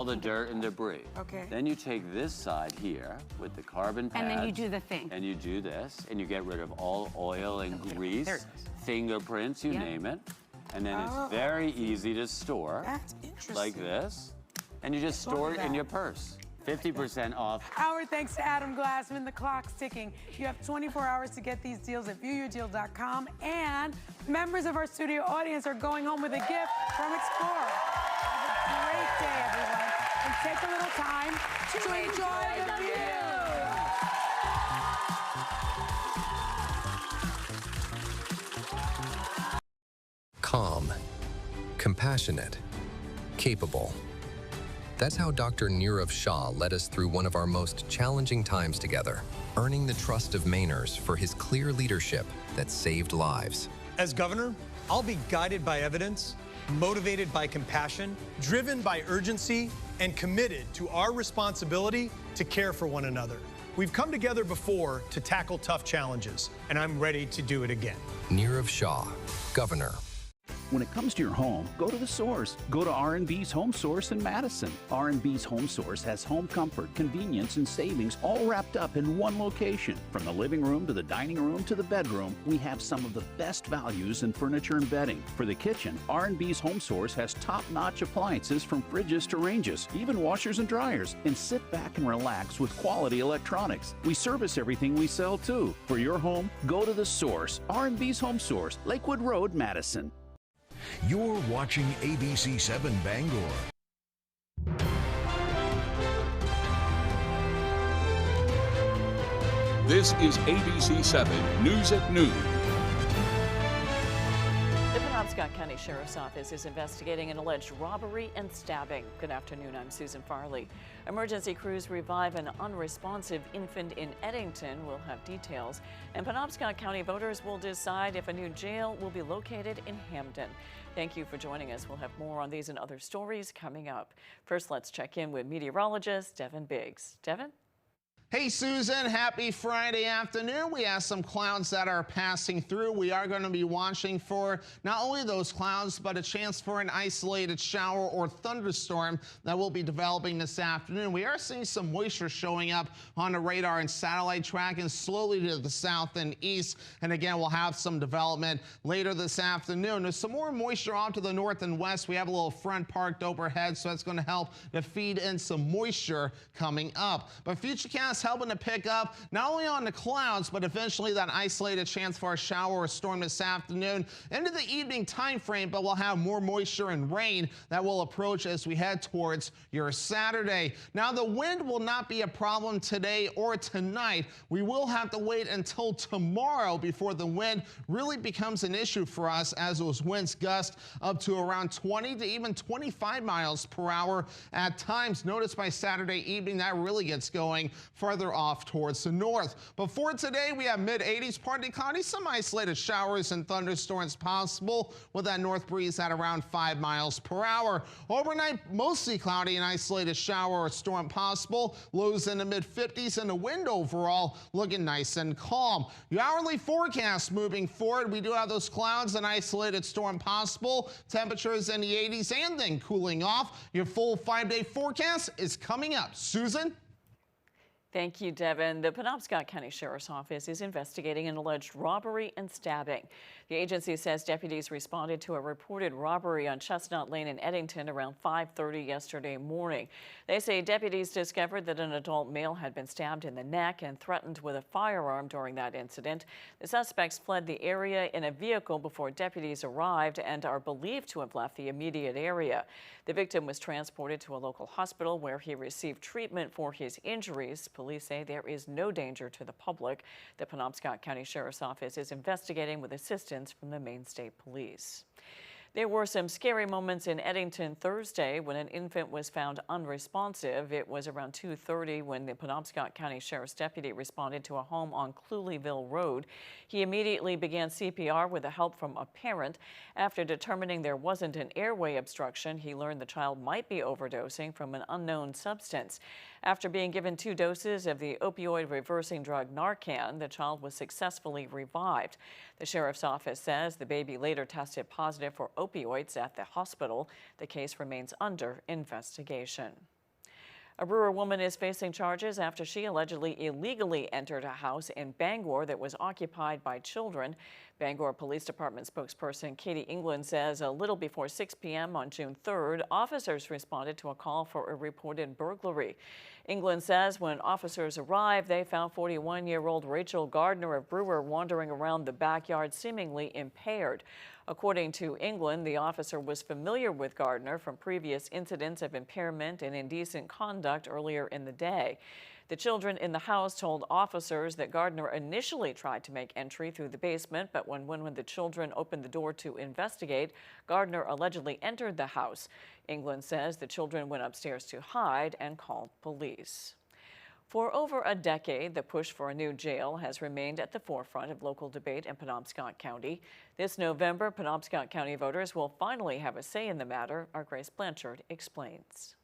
all the dirt and debris. Okay. Then you take this side here with the carbon pads. And then you do the thing. And you do this, and you get rid of all oil and grease, fingerprints, you name it. And then it's very easy to store. That's interesting. Like this. And you just store it in your purse. 50% off. Our thanks to Adam Glassman. The clock's ticking. You have 24 hours to get these deals at viewyourdeal.com. And members of our studio audience are going home with a gift from Explorer. Have a great day, everyone. And take a little time to enjoy the view. Calm, compassionate, capable. That's how Dr. Nirav Shah led us through one of our most challenging times together, earning the trust of Mainers for his clear leadership that saved lives. As governor, I'll be guided by evidence, motivated by compassion, driven by urgency, and committed to our responsibility to care for one another. We've come together before to tackle tough challenges, and I'm ready to do it again. Nirav Shah, Governor. When it comes to your home, go to the source. Go to R&B's Home Source in Madison. R&B's Home Source has home comfort, convenience, and savings all wrapped up in one location. From the living room to the dining room to the bedroom, we have some of the best values in furniture and bedding. For the kitchen, R&B's Home Source has top-notch appliances from fridges to ranges, even washers and dryers. And sit back and relax with quality electronics. We service everything we sell too. For your home, go to the source. R&B's Home Source, Lakewood Road, Madison. You're watching ABC 7 Bangor. This is ABC 7 News at Noon. The Penobscot County Sheriff's Office is investigating an alleged robbery and stabbing. Good afternoon, I'm Susan Farley. Emergency crews revive an unresponsive infant in Eddington. We'll have details. And Penobscot County voters will decide if a new jail will be located in Hamden. Thank you for joining us. We'll have more on these and other stories coming up. First, let's check in with meteorologist Devin Biggs. Devin? Hey, Susan, happy Friday afternoon. We have some clouds that are passing through. We are going to be watching for not only those clouds, but a chance for an isolated shower or thunderstorm that will be developing this afternoon. We are seeing some moisture showing up on the radar and satellite tracking slowly to the south and east. And again, we'll have some development later this afternoon. There's some more moisture off to the north and west. We have a little front parked overhead, so that's going to help to feed in some moisture coming up. But Futurecast helping to pick up not only on the clouds, but eventually that isolated chance for a shower or storm this afternoon into the evening time frame. But we'll have more moisture and rain that will approach as we head towards your Saturday. Now, the wind will not be a problem today or tonight. We will have to wait until tomorrow before the wind really becomes an issue for us, as those winds gust up to around 20 to even 25 miles per hour at times. Notice by Saturday evening that really gets going farther off towards the north. But for today, we have mid-80s, partly cloudy, some isolated showers and thunderstorms possible with that north breeze at around 5 miles per hour. Overnight, mostly cloudy and isolated shower or storm possible. Lows in the mid-50s and the wind overall looking nice and calm. Your hourly forecast moving forward, we do have those clouds and isolated storm possible. Temperatures in the 80s and then cooling off. Your full 5-day forecast is coming up. Susan? Thank you, Devin. The Penobscot County Sheriff's Office is investigating an alleged robbery and stabbing. The agency says deputies responded to a reported robbery on Chestnut Lane in Eddington around 5:30 yesterday morning. They say deputies discovered that an adult male had been stabbed in the neck and threatened with a firearm during that incident. The suspects fled the area in a vehicle before deputies arrived and are believed to have left the immediate area. The victim was transported to a local hospital where he received treatment for his injuries. Police say there is no danger to the public. The Penobscot County Sheriff's Office is investigating with assistance from the Maine State Police. There were some scary moments in Eddington Thursday when an infant was found unresponsive. It was around 2:30 when the Penobscot County Sheriff's deputy responded to a home on Cluleyville Road. He immediately began CPR with the help from a parent. After determining there wasn't an airway obstruction, he learned the child might be overdosing from an unknown substance. After being given 2 doses of the opioid-reversing drug Narcan, the child was successfully revived. The sheriff's office says the baby later tested positive for opioids at the hospital. The case remains under investigation. A Brewer woman is facing charges after she allegedly illegally entered a house in Bangor that was occupied by children. Bangor Police Department spokesperson Katie England says a little before 6 p.m. on June 3rd, officers responded to a call for a reported burglary. England says when officers arrived, they found 41-year-old Rachel Gardner of Brewer wandering around the backyard seemingly impaired. According to England, the officer was familiar with Gardner from previous incidents of impairment and indecent conduct earlier in the day. The children in the house told officers that Gardner initially tried to make entry through the basement, but when the children opened the door to investigate, Gardner allegedly entered the house. England says the children went upstairs to hide and called police. For over a decade, the push for a new jail has remained at the forefront of local debate in Penobscot County. This November, Penobscot County voters will finally have a say in the matter. Our Grace Blanchard explains.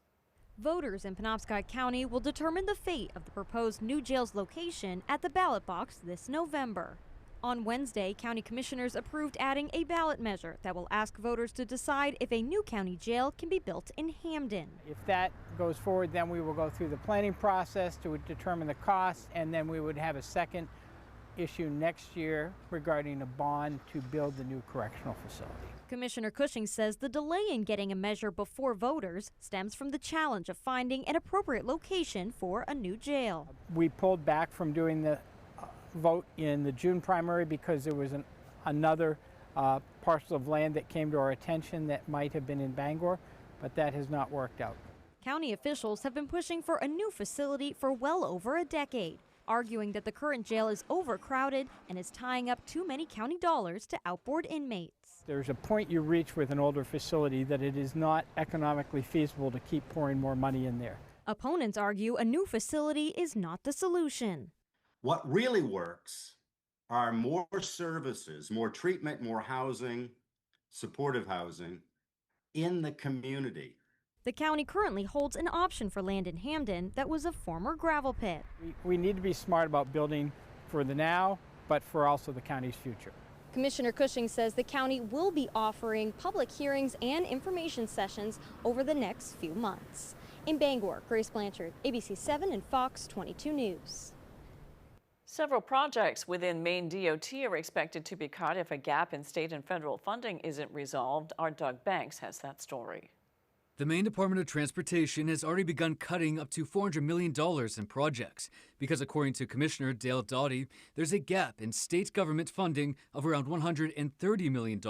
Voters in Penobscot County will determine the fate of the proposed new jail's location at the ballot box this November. On Wednesday, county commissioners approved adding a ballot measure that will ask voters to decide if a new county jail can be built in Hamden. If that goes forward, then we will go through the planning process to determine the costs, and then we would have a second issue next year regarding a bond to build the new correctional facility. Commissioner Cushing says the delay in getting a measure before voters stems from the challenge of finding an appropriate location for a new jail. We pulled back from doing the vote in the June primary because there was another parcel of land that came to our attention that might have been in Bangor, but that has not worked out. County officials have been pushing for a new facility for well over a decade, arguing that the current jail is overcrowded and is tying up too many county dollars to outboard inmates. There's a point you reach with an older facility that it is not economically feasible to keep pouring more money in there. Opponents argue a new facility is not the solution. What really works are more services, more treatment, more housing, supportive housing in the community. The county currently holds an option for land in Hamden that was a former gravel pit. We need to be smart about building for the now, but for also the county's future. Commissioner Cushing says the county will be offering public hearings and information sessions over the next few months. In Bangor, Grace Blanchard, ABC 7 and Fox 22 News. Several projects within Maine DOT are expected to be cut if a gap in state and federal funding isn't resolved. Our Doug Banks has that story. The Maine Department of Transportation has already begun cutting up to $400 million in projects because, according to Commissioner Dale Doughty, there's a gap in state government funding of around $130 million,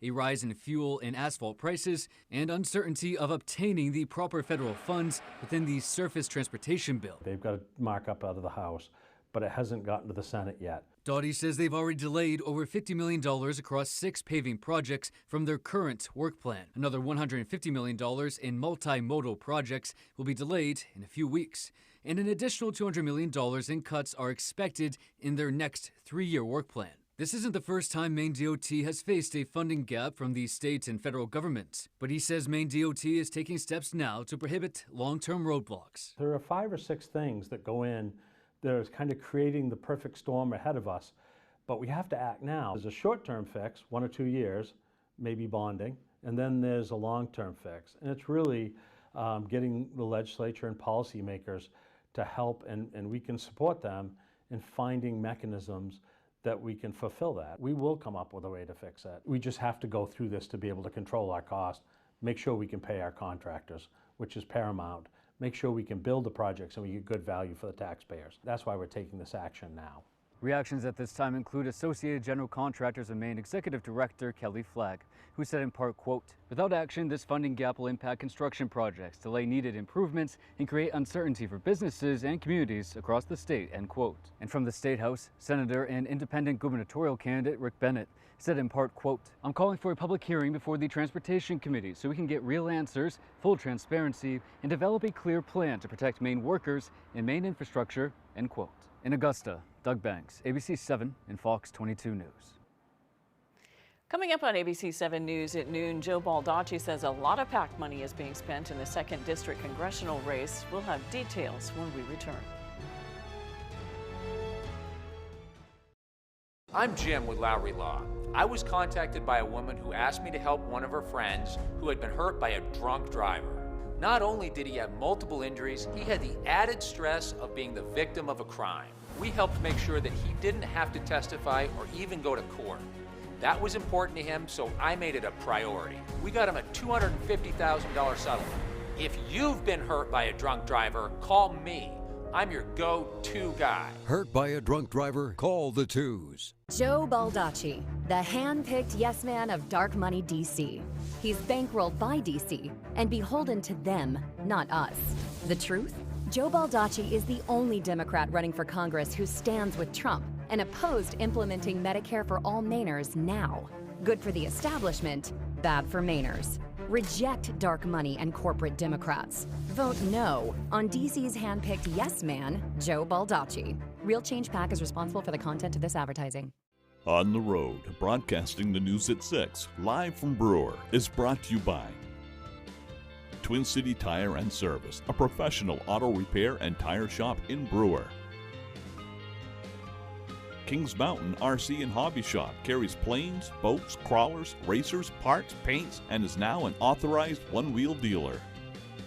a rise in fuel and asphalt prices, and uncertainty of obtaining the proper federal funds within the Surface Transportation Bill. They've got a markup out of the House, but it hasn't gotten to the Senate yet. Doughty says they've already delayed over $50 million across 6 paving projects from their current work plan. Another $150 million in multimodal projects will be delayed in a few weeks. And an additional $200 million in cuts are expected in their next 3-year work plan. This isn't the first time Maine DOT has faced a funding gap from the state and federal governments, but he says Maine DOT is taking steps now to prohibit long-term roadblocks. There are 5 or 6 things that go in. There's kind of creating the perfect storm ahead of us, but we have to act now. There's a short-term fix, 1 or 2 years, maybe bonding, and then there's a long-term fix. And it's really getting the legislature and policymakers to help, and we can support them in finding mechanisms that we can fulfill that. We will come up with a way to fix it. We just have to go through this to be able to control our costs, make sure we can pay our contractors, which is paramount. Make sure we can build the projects and we get good value for the taxpayers. That's why we're taking this action now. Reactions at this time include Associated General Contractors and Maine Executive Director Kelly Flagg, who said in part, quote, "Without action, this funding gap will impact construction projects, delay needed improvements, and create uncertainty for businesses and communities across the state," end quote. And from the State House, Senator and independent gubernatorial candidate Rick Bennett said in part, quote, "I'm calling for a public hearing before the Transportation Committee so we can get real answers, full transparency, and develop a clear plan to protect Maine workers and Maine infrastructure," end quote. In Augusta, Doug Banks, ABC 7 and Fox 22 News. Coming up on ABC 7 News at noon, Joe Baldacci says a lot of PAC money is being spent in the 2nd District congressional race. We'll have details when we return. I'm Jim with Lowry Law. I was contacted by a woman who asked me to help one of her friends who had been hurt by a drunk driver. Not only did he have multiple injuries, he had the added stress of being the victim of a crime. We helped make sure that he didn't have to testify or even go to court. That was important to him, so I made it a priority. We got him a $250,000 settlement. If you've been hurt by a drunk driver, call me. I'm your go-to guy. Hurt by a drunk driver? Call the twos. Joe Baldacci, the hand-picked yes man of dark money DC. He's bankrolled by DC and beholden to them, not us. The truth? Joe Baldacci is the only Democrat running for Congress who stands with Trump and opposed implementing Medicare for all Mainers now. Good for the establishment, bad for Mainers. Reject dark money and corporate Democrats. Vote no on DC's hand-picked yes man, Joe Baldacci. Real Change PAC is responsible for the content of this advertising. On the Road, broadcasting the news at 6, live from Brewer, is brought to you by Twin City Tire and Service, a professional auto repair and tire shop in Brewer. Kings Mountain RC and Hobby Shop carries planes, boats, crawlers, racers, parts, paints, and is now an authorized one-wheel dealer.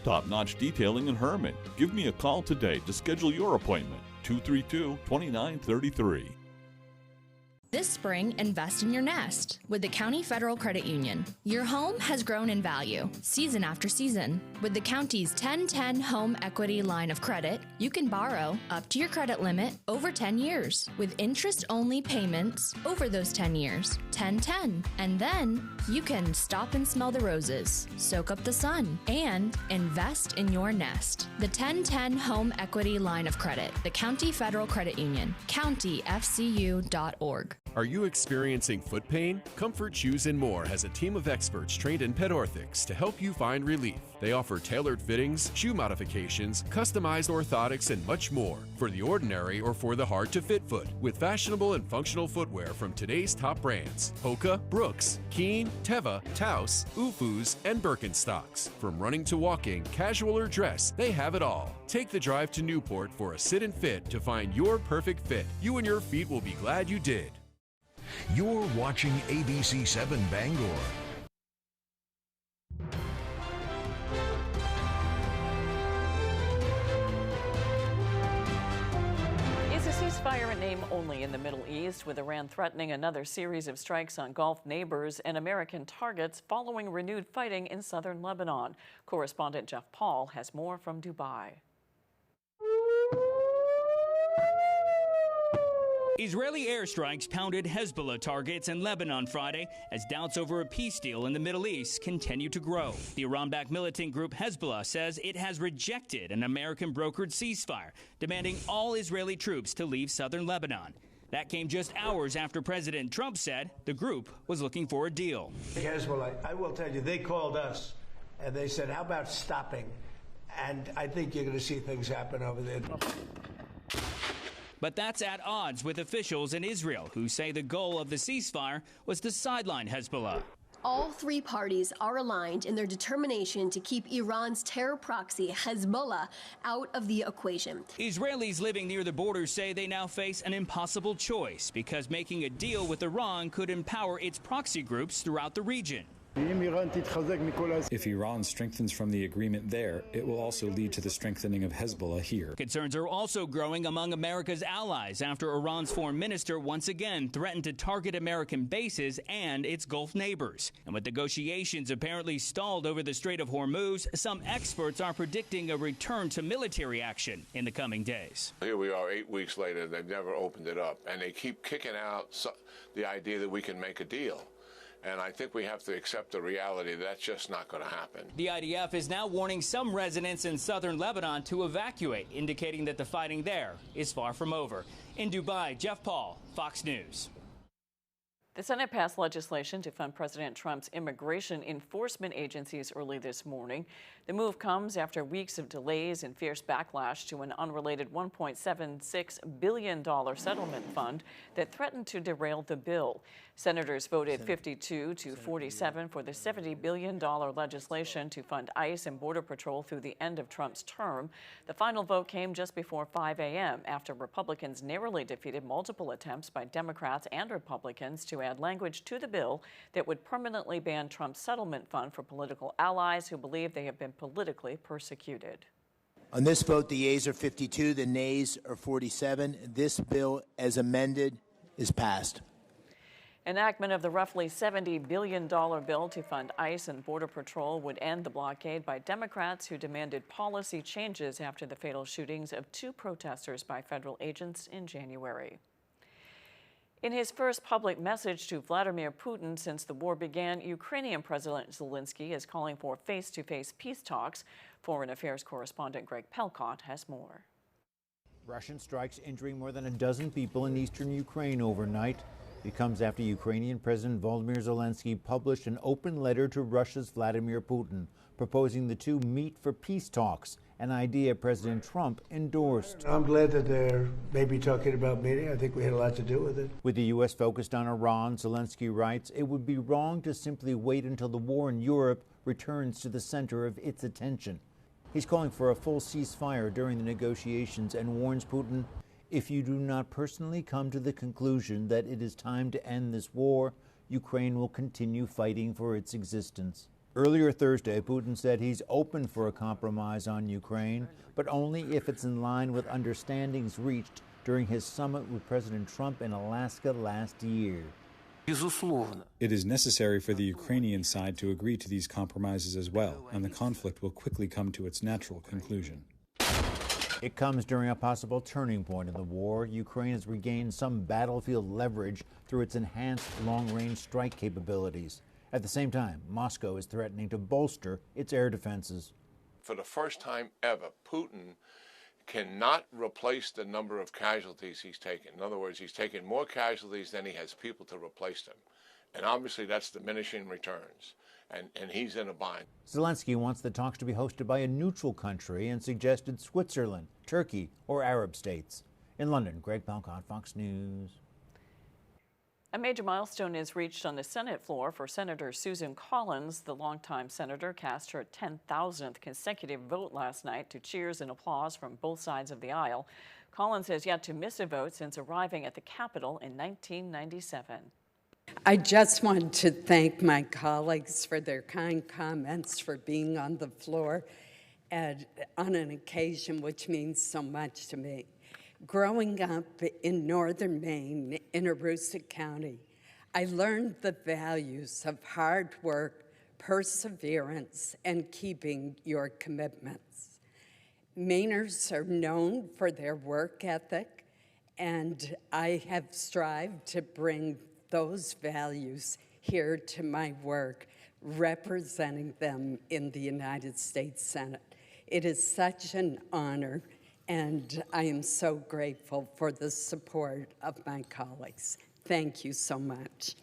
Top-notch detailing in Herman. Give me a call today to schedule your appointment, 232-2933. This spring, invest in your nest with the County Federal Credit Union. Your home has grown in value season after season. With the county's 10-10 Home Equity Line of Credit, you can borrow up to your credit limit over 10 years with interest-only payments over those 10 years, 10-10. And then you can stop and smell the roses, soak up the sun, and invest in your nest. The 10-10 Home Equity Line of Credit, the County Federal Credit Union, countyfcu.org. Are you experiencing foot pain? Comfort Shoes and More has a team of experts trained in pet orthotics to help you find relief. They offer tailored fittings, shoe modifications, customized orthotics, and much more for the ordinary or for the hard-to-fit foot, with fashionable and functional footwear from today's top brands: Hoka, Brooks, Keen, Teva, Taos, Ufus, and Birkenstocks. From running to walking, casual or dress, they have it all. Take the drive to Newport for a sit and fit to find your perfect fit. You and your feet will be glad you did. You're watching ABC 7 Bangor. Is a ceasefire in name only in the Middle East, with Iran threatening another series of strikes on Gulf neighbors and American targets following renewed fighting in southern Lebanon? Correspondent Jeff Paul has more from Dubai. Israeli airstrikes pounded Hezbollah targets in Lebanon Friday as doubts over a peace deal in the Middle East continue to grow. The Iran-backed militant group Hezbollah says it has rejected an American-brokered ceasefire, demanding all Israeli troops to leave southern Lebanon. That came just hours after President Trump said the group was looking for a deal. Hezbollah, I will tell you, they called us and they said, how about stopping? And I think you're going to see things happen over there. But that's at odds with officials in Israel who say the goal of the ceasefire was to sideline Hezbollah. All three parties are aligned in their determination to keep Iran's terror proxy, Hezbollah, out of the equation. Israelis living near the border say they now face an impossible choice because making a deal with Iran could empower its proxy groups throughout the region. If Iran strengthens from the agreement there, it will also lead to the strengthening of Hezbollah here. Concerns are also growing among America's allies after Iran's foreign minister once again threatened to target American bases and its Gulf neighbors. And with negotiations apparently stalled over the Strait of Hormuz, some experts are predicting a return to military action in the coming days. Here we are 8 weeks later, they've never opened it up, and they keep kicking out the idea that we can make a deal. And I think we have to accept the reality that's just not going to happen. The IDF is now warning some residents in southern Lebanon to evacuate, indicating that the fighting there is far from over. In Dubai, Jeff Paul, Fox News. The Senate passed legislation to fund President Trump's immigration enforcement agencies early this morning. The move comes after weeks of delays and fierce backlash to an unrelated $1.76 billion settlement fund that threatened to derail the bill. Senators voted 52 to 47 for the $70 billion legislation to fund ICE and Border Patrol through the end of Trump's term. The final vote came just before 5 a.m. after Republicans narrowly defeated multiple attempts by Democrats and Republicans to add language to the bill that would permanently ban Trump's settlement fund for political allies who believe they have been politically persecuted. On this vote, the yeas are 52, the nays are 47. This bill, as amended, is passed. Enactment of the roughly $70 billion bill to fund ICE and Border Patrol would end the blockade by Democrats who demanded policy changes after the fatal shootings of 2 protesters by federal agents in January. In his first public message to Vladimir Putin since the war began, Ukrainian President Zelensky is calling for face-to-face peace talks. Foreign Affairs correspondent Greg Pelcott has more. Russian strikes injuring more than a dozen people in eastern Ukraine overnight. It comes after Ukrainian President Volodymyr Zelensky published an open letter to Russia's Vladimir Putin, proposing the two meet for peace talks, an idea President Trump endorsed. I'm glad that they're maybe talking about meeting. I think we had a lot to do with it. With the U.S. focused on Iran, Zelensky writes, it would be wrong to simply wait until the war in Europe returns to the center of its attention. He's calling for a full ceasefire during the negotiations and warns Putin, if you do not personally come to the conclusion that it is time to end this war, Ukraine will continue fighting for its existence. Earlier Thursday, Putin said he's open for a compromise on Ukraine, but only if it's in line with understandings reached during his summit with President Trump in Alaska last year. It is necessary for the Ukrainian side to agree to these compromises as well, and the conflict will quickly come to its natural conclusion. It comes during a possible turning point in the war. Ukraine has regained some battlefield leverage through its enhanced long-range strike capabilities. At the same time, Moscow is threatening to bolster its air defenses. For the first time ever, Putin cannot replace the number of casualties he's taken. In other words, he's taken more casualties than he has people to replace them. And obviously that's diminishing returns. And he's in a bind. Zelensky wants the talks to be hosted by a neutral country and suggested Switzerland, Turkey, or Arab states. In London, Greg Pelcott, Fox News. A major milestone is reached on the Senate floor for Senator Susan Collins. The longtime senator cast her 10,000th consecutive vote last night to cheers and applause from both sides of the aisle. Collins has yet to miss a vote since arriving at the Capitol in 1997. I just want to thank my colleagues for their kind comments, for being on the floor on an occasion which means so much to me. Growing up in northern Maine, in Aroostook County, I learned the values of hard work, perseverance, and keeping your commitments. Mainers are known for their work ethic, and I have strived to bring those values here to my work, representing them in the United States Senate. It is such an honor, and I am so grateful for the support of my colleagues. Thank you so much.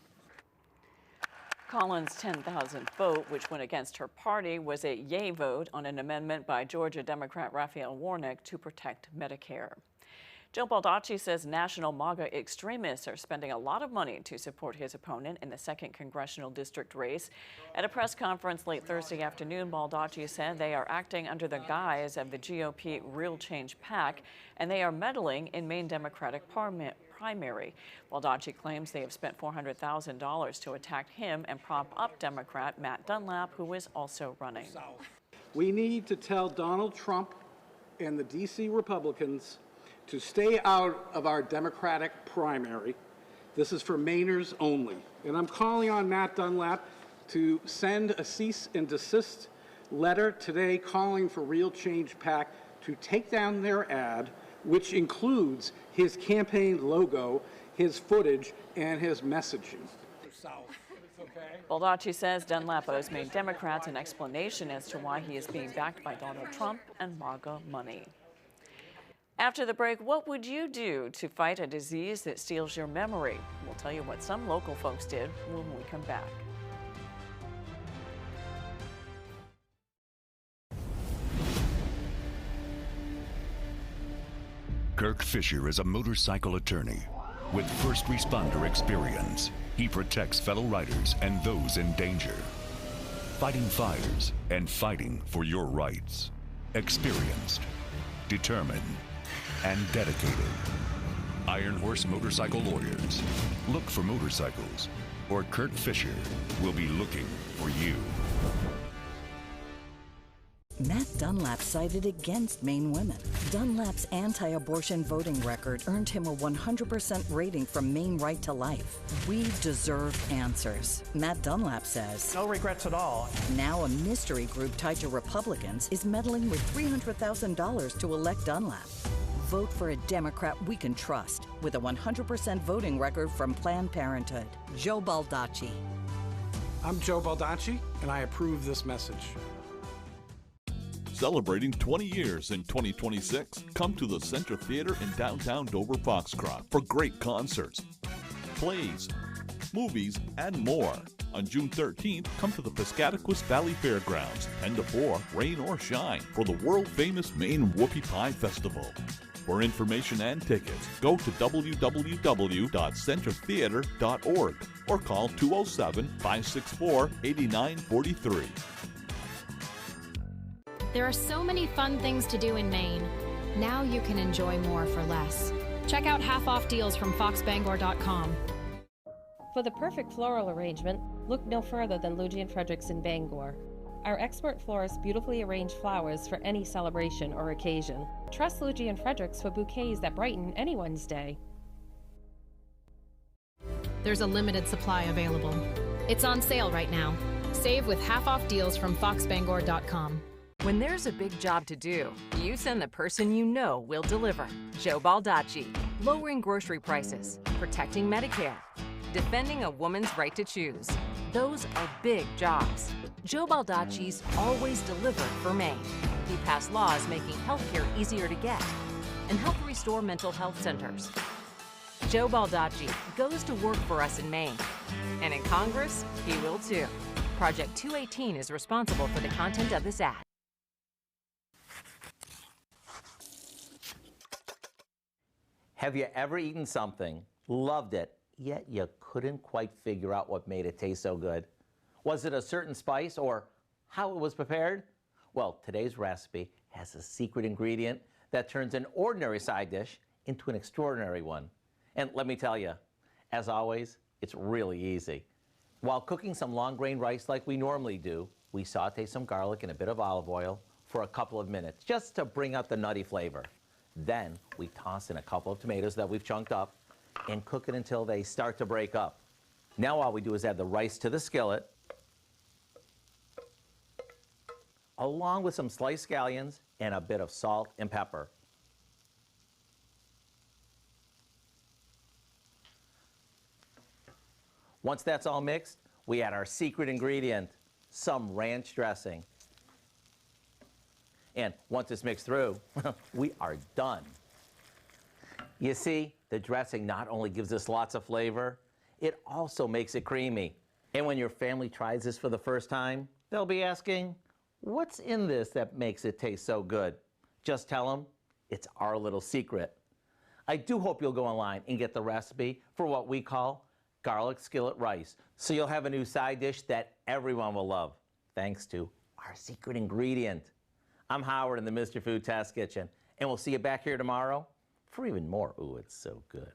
Collins' 10,000th vote, which went against her party, was a yay vote on an amendment by Georgia Democrat Raphael Warnock to protect Medicare. Joe Baldacci says national MAGA extremists are spending a lot of money to support his opponent in the 2nd Congressional District race. At a press conference late Thursday afternoon, Baldacci said they are acting under the guise of the GOP Real Change PAC, and they are meddling in Maine Democratic primary. Baldacci claims they have spent $400,000 to attack him and prop up Democrat Matt Dunlap, who is also running. We need to tell Donald Trump and the D.C. Republicans to stay out of our Democratic primary. This is for Mainers only. And I'm calling on Matt Dunlap to send a cease and desist letter today calling for Real Change PAC to take down their ad, which includes his campaign logo, his footage, and his messaging. Baldacci says Dunlap owes Maine Democrats an explanation as to why he is being backed by Donald Trump and MAGA money. After the break, what would you do to fight a disease that steals your memory? We'll tell you what some local folks did when we come back. Kirk Fisher is a motorcycle attorney with first responder experience. He protects fellow riders and those in danger. Fighting fires and fighting for your rights. Experienced, determined, and dedicated. Iron Horse Motorcycle Lawyers. Look for motorcycles, or Kurt Fisher will be looking for you. Matt Dunlap sided against Maine women. Dunlap's anti-abortion voting record earned him a 100% rating from Maine Right to Life. We deserve answers. Matt Dunlap says, no regrets at all. Now a mystery group tied to Republicans is meddling with $300,000 to elect Dunlap. Vote for a Democrat we can trust with a 100% voting record from Planned Parenthood. Joe Baldacci. I'm Joe Baldacci, and I approve this message. Celebrating 20 years in 2026, come to the Center Theater in downtown Dover Foxcroft for great concerts, plays, movies, and more. On June 13th, come to the Piscataquis Valley Fairgrounds, 10 to 4, rain or shine, for the world-famous Maine Whoopie Pie Festival. For information and tickets, go to www.centertheater.org or call 207-564-8943. There are so many fun things to do in Maine. Now you can enjoy more for less. Check out half-off deals from foxbangor.com. For the perfect floral arrangement, look no further than Luigi & Fredericks in Bangor. Our expert florists beautifully arrange flowers for any celebration or occasion. Trust Luigi & Fredericks for bouquets that brighten anyone's day. There's a limited supply available. It's on sale right now. Save with half-off deals from foxbangor.com. When there's a big job to do, you send the person you know will deliver. Joe Baldacci. Lowering grocery prices, protecting Medicare, defending a woman's right to choose. Those are big jobs. Joe Baldacci's always delivered for Maine. He passed laws making healthcare easier to get and helped restore mental health centers. Joe Baldacci goes to work for us in Maine. And in Congress, he will too. Project 218 is responsible for the content of this ad. Have you ever eaten something, loved it, yet you couldn't quite figure out what made it taste so good? Was it a certain spice or how it was prepared? Well, today's recipe has a secret ingredient that turns an ordinary side dish into an extraordinary one. And let me tell you, as always, it's really easy. While cooking some long grain rice like we normally do, we saute some garlic and a bit of olive oil for a couple of minutes just to bring out the nutty flavor. Then we toss in a couple of tomatoes that we've chunked up and cook it until they start to break up. Now all we do is add the rice to the skillet, along with some sliced scallions and a bit of salt and pepper. Once that's all mixed, we add our secret ingredient, some ranch dressing. And once it's mixed through, we are done. You see, the dressing not only gives us lots of flavor, it also makes it creamy. And when your family tries this for the first time, they'll be asking, what's in this that makes it taste so good? Just tell them it's our little secret. I do hope you'll go online and get the recipe for what we call garlic skillet rice, so you'll have a new side dish that everyone will love, thanks to our secret ingredient. I'm Howard in the Mr. Food Test Kitchen, and we'll see you back here tomorrow for even more. Ooh, it's so good.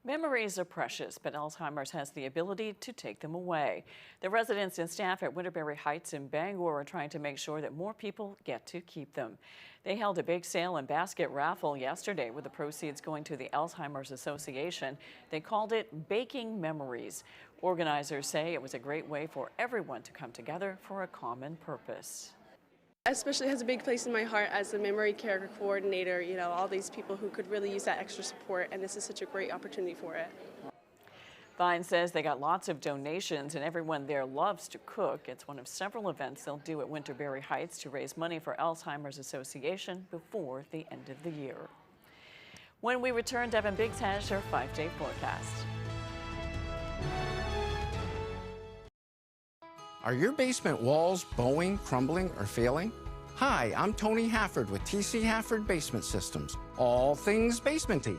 Memories are precious, but Alzheimer's has the ability to take them away. The residents and staff at Winterberry Heights in Bangor are trying to make sure that more people get to keep them. They held a big sale and basket raffle yesterday with the proceeds going to the Alzheimer's Association. They called it Baking Memories. Organizers say it was a great way for everyone to come together for a common purpose. Especially has a big place in my heart as a memory care coordinator, you know, all these people who could really use that extra support, and this is such a great opportunity for it. Vine says they got lots of donations and everyone there loves to cook. It's one of several events they'll do at Winterberry Heights to raise money for Alzheimer's Association before the end of the year. When we return, Devin Biggs has your 5-day forecast. Are your basement walls bowing, crumbling, or failing? Hi, I'm Tony Hafford with TC Hafford Basement Systems. All things basementy.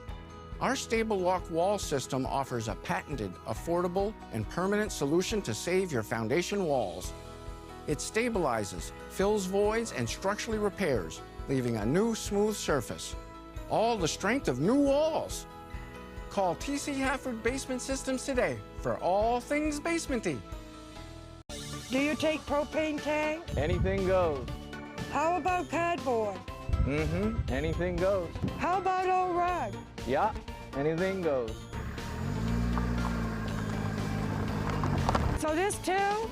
Our Stable Lock wall system offers a patented, affordable, and permanent solution to save your foundation walls. It stabilizes, fills voids, and structurally repairs, leaving a new smooth surface. All the strength of new walls. Call TC Hafford Basement Systems today for all things basementy. Do you take propane tank? Anything goes. How about cardboard? Anything goes. How about old rug? Yeah, anything goes. So this too?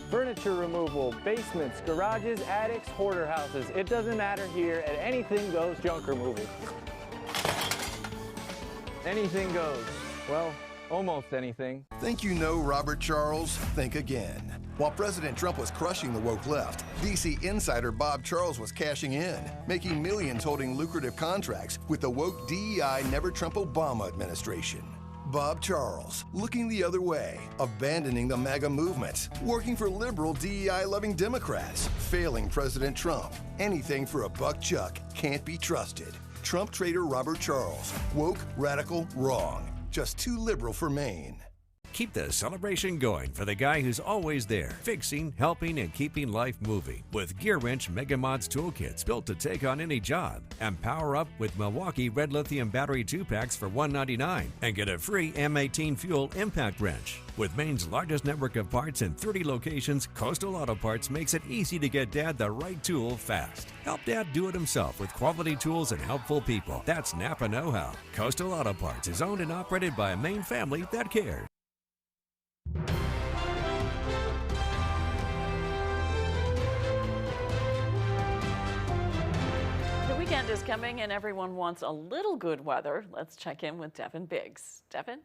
Furniture removal, basements, garages, attics, hoarder houses. It doesn't matter here at Anything Goes Junk Removal. Anything goes. Well, almost anything. Think you know Robert Charles? Think again. While President Trump was crushing the woke left, DC insider Bob Charles was cashing in, making millions holding lucrative contracts with the woke DEI Never Trump Obama administration. Bob Charles, looking the other way, abandoning the MAGA movement, working for liberal DEI-loving Democrats, failing President Trump. Anything for a buck chuck can't be trusted. Trump traitor Robert Charles, woke, radical, wrong. Just too liberal for Maine. Keep the celebration going for the guy who's always there, fixing, helping, and keeping life moving. With Gear Wrench Mega Mods toolkits built to take on any job. And power up with Milwaukee Red Lithium Battery 2-packs for $199. And get a free M18 Fuel Impact Wrench. With Maine's largest network of parts in 30 locations, Coastal Auto Parts makes it easy to get Dad the right tool fast. Help Dad do it himself with quality tools and helpful people. That's Napa know-how. Coastal Auto Parts is owned and operated by a Maine family that cares. The weekend is coming and everyone wants a little good weather. Let's check in with Devin Biggs. Devin?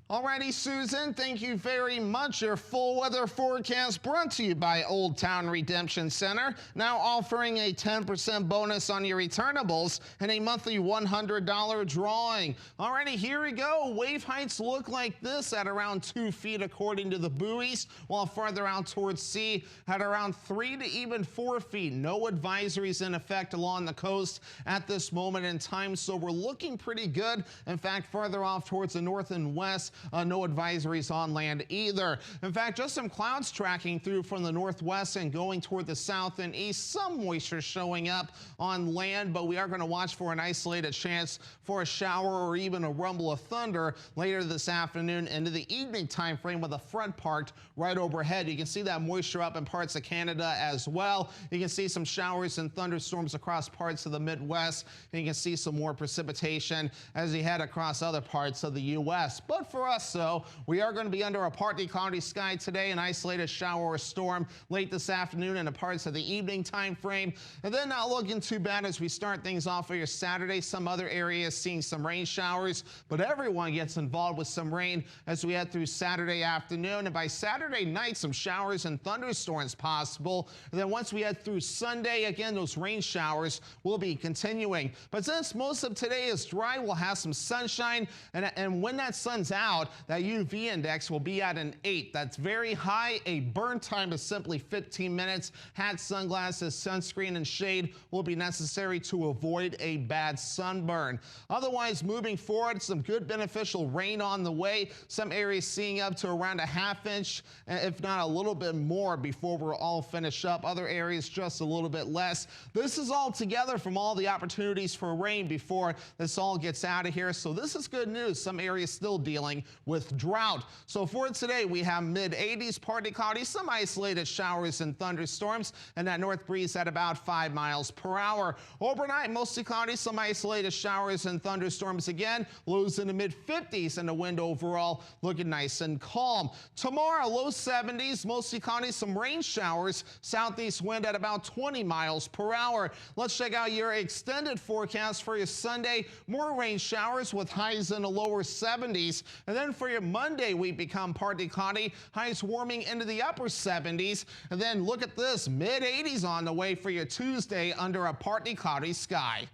Alrighty, Susan, thank you very much. Your full weather forecast brought to you by Old Town Redemption Center, now offering a 10% bonus on your returnables and a monthly $100 drawing. Alrighty, here we go. Wave heights look like this at around 2 feet according to the buoys, while farther out towards sea at around 3 to even 4 feet. No advisories in effect along the coast at this moment in time, so we're looking pretty good. In fact, farther off towards the north and west, no advisories on land either. In fact, just some clouds tracking through from the northwest and going toward the south and east. Some moisture showing up on land, but we are going to watch for an isolated chance for a shower or even a rumble of thunder later this afternoon into the evening time frame with a front parked right overhead. You can see that moisture up in parts of Canada as well. You can see some showers and thunderstorms across parts of the Midwest, and you can see some more precipitation as you head across other parts of the U.S. But for us, though, we are going to be under a partly cloudy sky today, an isolated shower or storm late this afternoon and in parts of the evening time frame. And then not looking too bad as we start things off for your Saturday. Some other areas seeing some rain showers, but everyone gets involved with some rain as we head through Saturday afternoon. And by Saturday night, some showers and thunderstorms possible. And then once we head through Sunday, again, those rain showers will be continuing. But since most of today is dry, we'll have some sunshine. And when that sun's out, that UV index will be at an 8. That's very high. A burn time is simply 15 minutes. Hats, sunglasses, sunscreen, and shade will be necessary to avoid a bad sunburn. Otherwise, moving forward, some good beneficial rain on the way. Some areas seeing up to around a ½ inch, if not a little bit more before we're all finished up. Other areas just a little bit less. This is all together from all the opportunities for rain before this all gets out of here. So this is good news. Some areas still dealing with drought. So for today, we have mid-80s, partly cloudy, some isolated showers and thunderstorms, and that north breeze at about 5 miles per hour. Overnight, mostly cloudy, some isolated showers and thunderstorms again. Lows in the mid-50s, and the wind overall looking nice and calm. Tomorrow, low 70s, mostly cloudy, some rain showers, southeast wind at about 20 miles per hour. Let's check out your extended forecast for your Sunday. More rain showers with highs in the lower 70s. And then for your Monday, we become partly cloudy, highs warming into the upper 70s. And then look at this, mid-80s on the way for your Tuesday under a partly cloudy sky.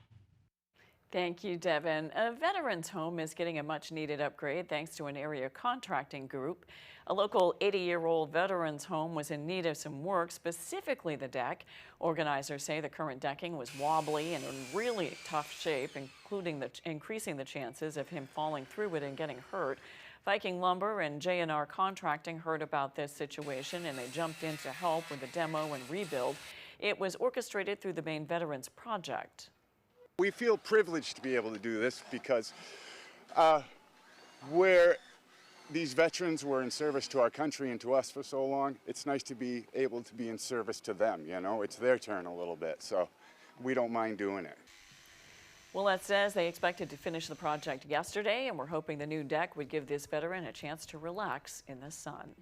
Thank you, Devin. A veteran's home is getting a much-needed upgrade thanks to an area contracting group. A local 80-year-old veteran's home was in need of some work, specifically the deck. Organizers say the current decking was wobbly and in really tough shape, increasing the chances of him falling through it and getting hurt. Viking Lumber and J&R Contracting heard about this situation and they jumped in to help with the demo and rebuild. It was orchestrated through the Maine Veterans Project. We feel privileged to be able to do this because where these veterans were in service to our country and to us for so long, it's nice to be able to be in service to them, you know? It's their turn a little bit, so we don't mind doing it. Willette says they expected to finish the project yesterday and were hoping the new deck would give this veteran a chance to relax in the sun.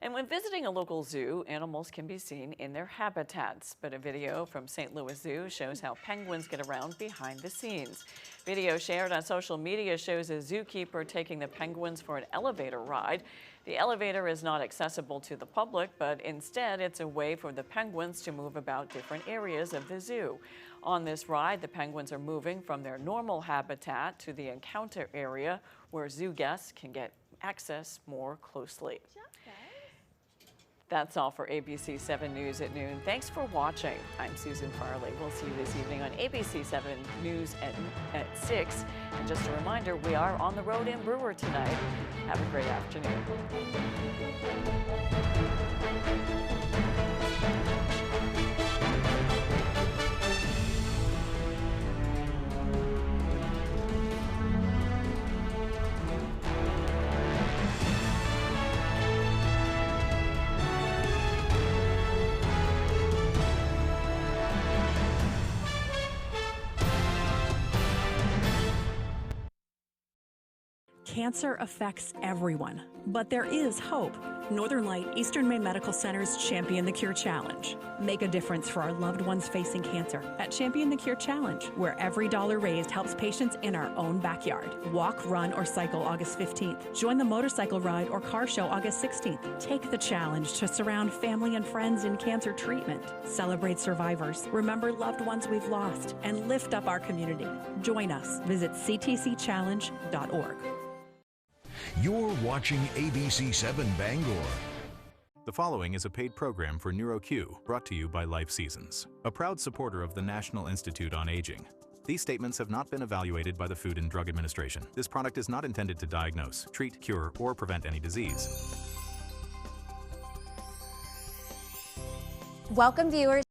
And when visiting a local zoo, animals can be seen in their habitats. But a video from St. Louis Zoo shows how penguins get around behind the scenes. Video shared on social media shows a zookeeper taking the penguins for an elevator ride. The elevator is not accessible to the public, but instead it's a way for the penguins to move about different areas of the zoo. On this ride, the penguins are moving from their normal habitat to the encounter area where zoo guests can get access more closely. That's all for ABC 7 News at noon. Thanks for watching. I'm Susan Farley. We'll see you this evening on ABC 7 News at 6. And just a reminder, we are on the road in Brewer tonight. Have a great afternoon. Cancer affects everyone, but there is hope. Northern Light Eastern Maine Medical Center's Champion the Cure Challenge. Make a difference for our loved ones facing cancer at Champion the Cure Challenge, where every dollar raised helps patients in our own backyard. Walk, run, or cycle August 15th. Join the motorcycle ride or car show August 16th. Take the challenge to surround family and friends in cancer treatment. Celebrate survivors, remember loved ones we've lost, and lift up our community. Join us. Visit ctcchallenge.org. You're watching ABC 7 Bangor. The following is a paid program for NeuroQ, brought to you by Life Seasons, a proud supporter of the National Institute on Aging. These statements have not been evaluated by the Food and Drug Administration. This product is not intended to diagnose, treat, cure, or prevent any disease. Welcome, viewers,